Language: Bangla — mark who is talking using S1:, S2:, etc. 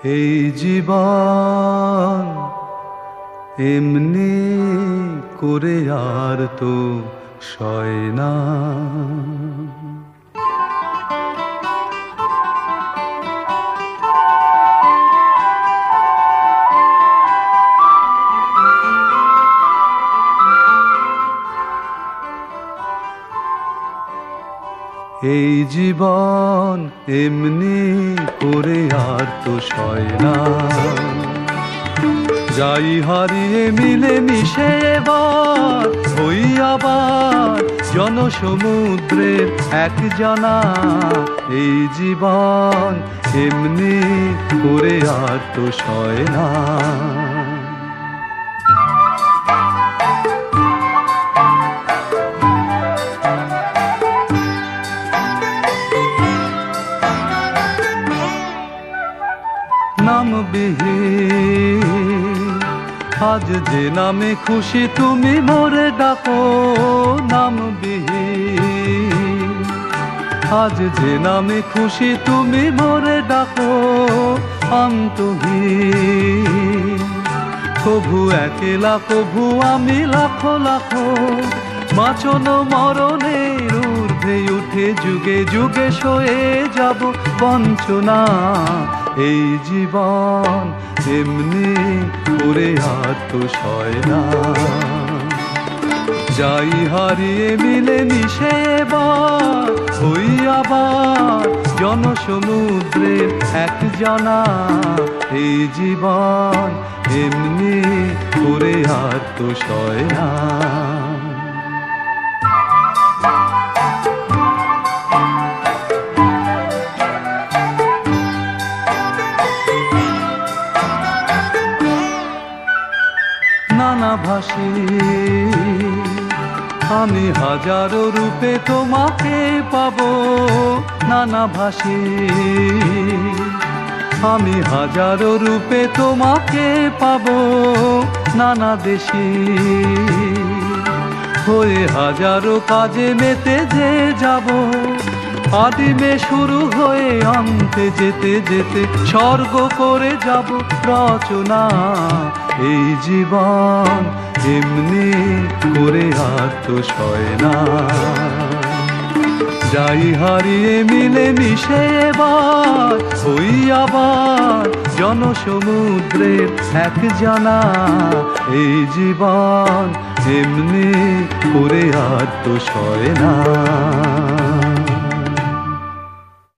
S1: এই জীবন এমনি করে আর তো সয় না। এই জীবন এমনি করে আর তো সয় না। যাই হারিয়ে মিলে মিশে এবার হই আবার জনসমুদ্রের এক জানা। এই জীবন এমনি করে আর তো সয় না। নামবিহীন আজ যে নামে খুশি তুমি মোরে ডাকো। নামবিহীন আজ যে নামে খুশি তুমি মোরে ডাকো। অন্তহীন কভু একেলা কভু আমি লাখো লাখো। বাঁচন মরণের ঊর্ধ্বে উঠে যুগে যুগে সয়ে যাব বঞ্চনা। এই জীবন এমনি করে আর তো সয় না। যাই হারিয়ে মিলে মিশে এবার হই আবার জনসমুদ্রের এক জানা। এই জীবন এমনি করে আর তো সয় না। নানাভাষী আমি হাজারো রূপে তোমাকে পাবো। নানাভাষী আমি হাজারো রূপে তোমাকে পাবো। নানা দেশী হয়ে হাজারো কাজে মেতে যে যাব। আদিমে শুরু হয়ে অন্তে যেতে যেতে স্বর্গ করে যাব রচনা। এই জীবন এমনি করে আর তো সয় না। যাই হারিয়ে মিলে মিশে এবার হই আবার জনসমুদ্রের এক জানা। এই জীবন এমনি করে আর তো সয় না।